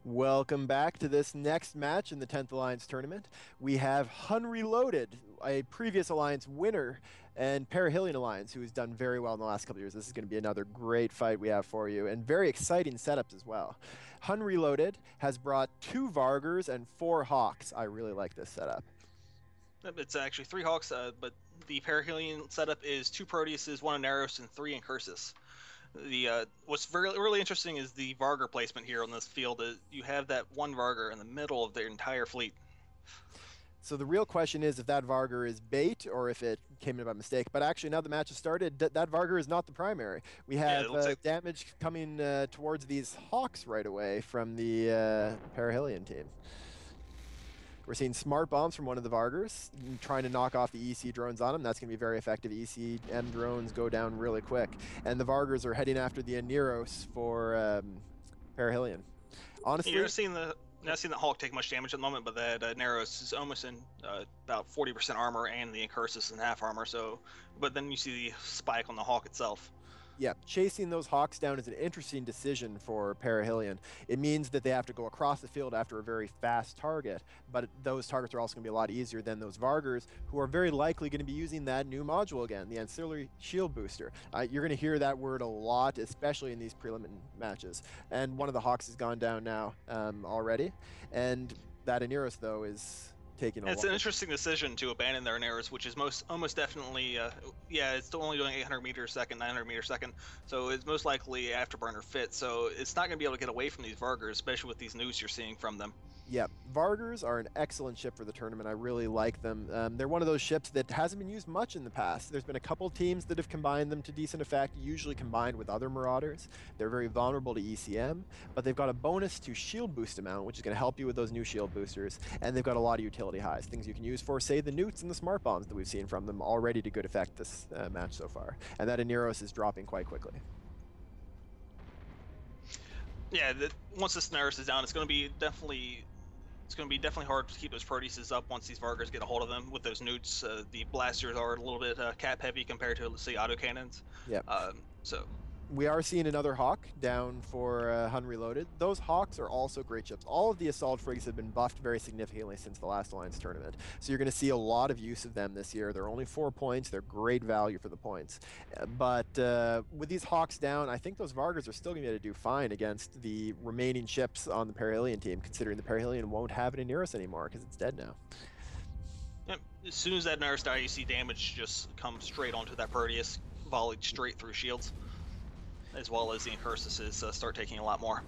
Welcome back to this next match in the 10th Alliance tournament. We have Hun Reloaded, a previous Alliance winner, and Perihelion Alliance, who has done very well in the last couple of years. This is going to be another great fight we have for you, and very exciting setups as well. Hun Reloaded has brought 2 Vargers and 4 Hawks. I really like this setup. It's actually 3 Hawks, but the Perihelion setup is 2 Proteuses, 1 Aneros, and 3 Incursus. The what's really interesting is the Vargar placement here on this field. You have that 1 Vargar in the middle of their entire fleet. So the real question is if that Vargar is bait or if it came in by mistake. But actually, now the match has started, that Vargar is not the primary. We have damage coming towards these Hawks right away from the Perihelion team. We're seeing smart bombs from one of the Vargars, trying to knock off the EC drones on them. That's going to be very effective. ECM drones go down really quick. And the Vargars are heading after the Aneros for Perihelion. Honestly, you're not seeing the Hawk take much damage at the moment, but that Aneros is almost in about 40% armor, and the Incursus is in half armor. So, but then you see the spike on the Hawk itself. Yeah, chasing those Hawks down is an interesting decision for Perihelion. It means that they have to go across the field after a very fast target, but those targets are also going to be a lot easier than those Vargars, who are very likely going to be using that new module again, the Ancillary Shield Booster. You're going to hear that word a lot, especially in these prelim matches. And one of the Hawks has gone down now already, and that Aneros, though, is taking it's an interesting decision to abandon their Aneros, which is almost definitely, it's only doing 800 meters a second, 900 meters a second, so it's most likely afterburner fit, so it's not going to be able to get away from these Vargars, especially with these nukes you're seeing from them. Yeah, Vargars are an excellent ship for the tournament. I really like them. They're one of those ships that hasn't been used much in the past. There's been a couple teams that have combined them to decent effect, usually combined with other Marauders. They're very vulnerable to ECM, but they've got a bonus to shield boost amount, which is going to help you with those new shield boosters, and they've got a lot of utility highs, things you can use for, say, the newts and the smart bombs that we've seen from them already to good effect this match so far. And that Aneros is dropping quite quickly. Yeah, once this Aneros is down, it's going to be definitely hard to keep those Proteuses up once these Vargars get a hold of them with those newts. The blasters are a little bit cap heavy compared to, let's say, autocannons. Yeah. So we are seeing another Hawk down for Hun Reloaded. Those Hawks are also great ships. All of the Assault Frigs have been buffed very significantly since the last Alliance tournament. So you're going to see a lot of use of them this year. They're only 4 points. They're great value for the points. But with these Hawks down, I think those Vargars are still going to be able to do fine against the remaining ships on the Perihelion team, considering the Perihelion won't have an Aneros anymore because it's dead now. Yep. As soon as that Aneros dies, you see damage just come straight onto that Proteus, volleyed straight through shields, as well as the Incursuses start taking a lot more.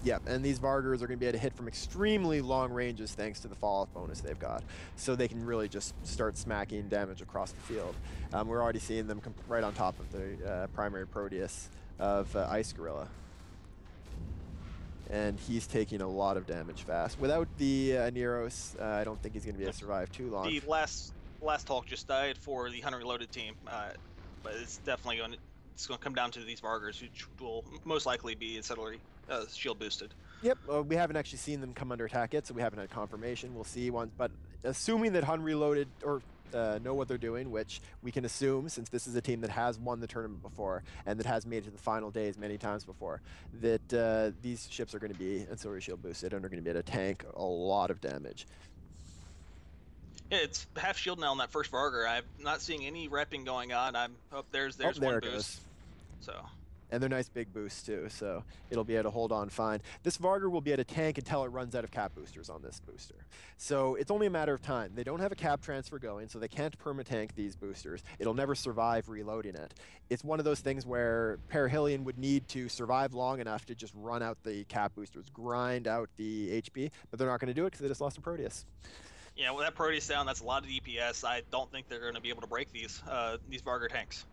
Yeah, and these Vargars are going to be able to hit from extremely long ranges thanks to the fall-off bonus they've got. So they can really just start smacking damage across the field. We're already seeing them right on top of the primary Proteus of Ice Gorilla. And he's taking a lot of damage fast. Without the Aneros, I don't think he's going to be able to survive too long. The last Hawk just died for the Hun Reloaded team, but it's definitely going to come down to these Vargars, which will most likely be ancillary shield boosted. Yep, we haven't actually seen them come under attack yet, so we haven't had confirmation. We'll see once, but assuming that Hun Reloaded or know what they're doing, which we can assume since this is a team that has won the tournament before and that has made it to the final days many times before, that these ships are going to be ancillary shield boosted and are going to be able to tank a lot of damage. Yeah, it's half shield now on that first Vargar. I'm not seeing any repping going on. There's there one boost. So. And they're nice big boosts too, so it'll be able to hold on fine. This Vargar will be able to tank until it runs out of cap boosters on this booster. So it's only a matter of time. They don't have a cap transfer going, so they can't perma-tank these boosters. It'll never survive reloading it. It's one of those things where Perihelion would need to survive long enough to just run out the cap boosters, grind out the HP, but they're not going to do it because they just lost a Proteus. Yeah, with that Proteus down, that's a lot of DPS. I don't think they're going to be able to break these Vargar tanks.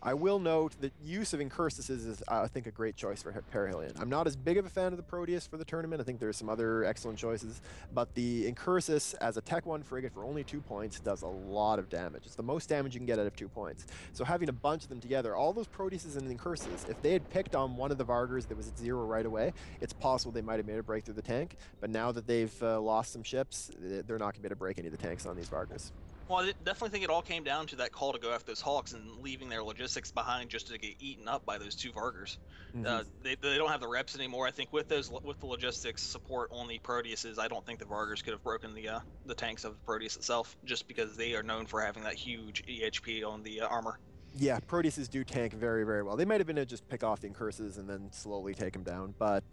I will note that use of Incursus is, I think, a great choice for Perihelion. I'm not as big of a fan of the Proteus for the tournament. I think there's some other excellent choices, but the Incursus as a Tech 1 frigate for only 2 points does a lot of damage. It's the most damage you can get out of 2 points. So having a bunch of them together, all those Proteuses and Incursus, if they had picked on one of the Vargars that was at 0 right away, it's possible they might have made a break through the tank, but now that they've lost some ships, they're not going to be able to break any of the tanks on these Vargars. Well, I definitely think it all came down to that call to go after those Hawks and leaving their logistics behind just to get eaten up by those two Vargers. Mm-hmm. They don't have the reps anymore. I think with the logistics support on the Proteuses, I don't think the Vargers could have broken the tanks of the Proteus itself, just because they are known for having that huge EHP on the armor. Yeah, Proteuses do tank very, very well. They might have been able to just pick off the Incurses and then slowly take them down. But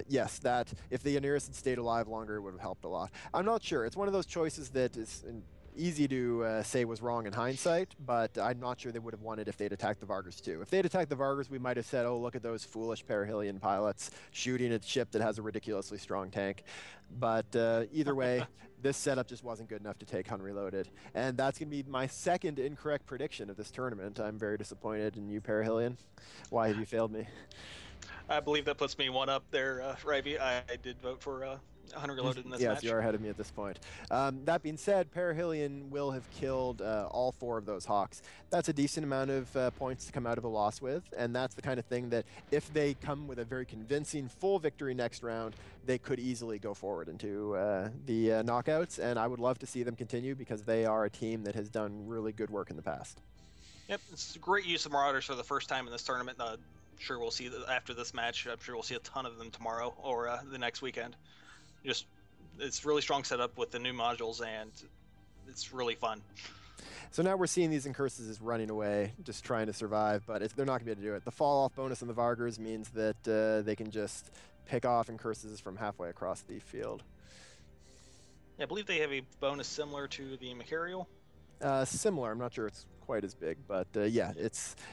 yes, that if the Oneirus had stayed alive longer, it would have helped a lot. I'm not sure. It's one of those choices that is easy to say was wrong in hindsight, but I'm not sure they would have won it if they'd attacked the Vargers too. If they'd attacked the Vargers, we might have said, oh, look at those foolish Perihelion pilots shooting at a ship that has a ridiculously strong tank. But either way, this setup just wasn't good enough to take Hun Reloaded. And that's going to be my second incorrect prediction of this tournament. I'm very disappointed in you, Perihelion. Why have you failed me? I believe that puts me one up there, Ravi. I did vote for Hun Reloaded in this yes, match. you are ahead of me at this point. That being said, Perihelion will have killed all 4 of those Hawks. That's a decent amount of points to come out of a loss with, and that's the kind of thing that if they come with a very convincing full victory next round, they could easily go forward into the knockouts, and I would love to see them continue because they are a team that has done really good work in the past. Yep, it's a great use of Marauders for the first time in this tournament. Sure, we'll see after this match. I'm sure we'll see a ton of them tomorrow or the next weekend. Just it's really strong setup with the new modules, and it's really fun. So now we're seeing these Incurses is running away, just trying to survive, but they're not going to be able to do it. The fall-off bonus on the Vargers means that they can just pick off Incurses from halfway across the field. Yeah, I believe they have a bonus similar to the Machariel. Similar, I'm not sure it's quite as big, but yeah,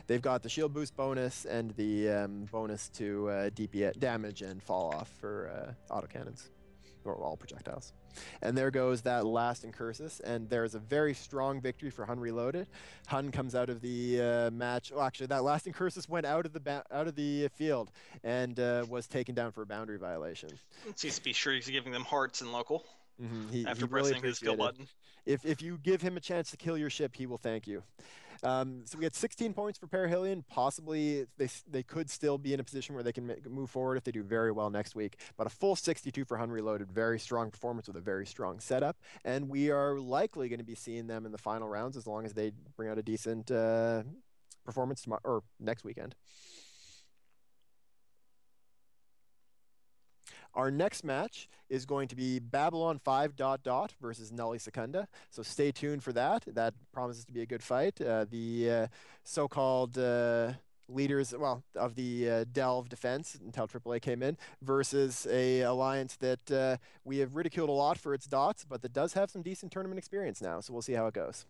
they've got the shield boost bonus and the bonus to DP damage and fall-off for autocannons, or all projectiles. And there goes that last Incursus, and there's a very strong victory for Hun Reloaded. Hun comes out of the match. Well, actually, that last Incursus went out of the field and was taken down for a boundary violation. It seems to be sure he's giving them hearts in local He after really pressing his kill button. If you give him a chance to kill your ship, he will thank you. So we had 16 points for Perihelion. Possibly they could still be in a position where they can move forward if they do very well next week. But a full 62 for Hun Reloaded. Very strong performance with a very strong setup. And we are likely going to be seeing them in the final rounds as long as they bring out a decent performance tomorrow or next weekend. Our next match is going to be Babylon 5 ... versus Nully Secunda. So stay tuned for that. That promises to be a good fight. The so-called leaders, well, of the Delve defense until AAA came in, versus a alliance that we have ridiculed a lot for its dots, but that does have some decent tournament experience now. So we'll see how it goes.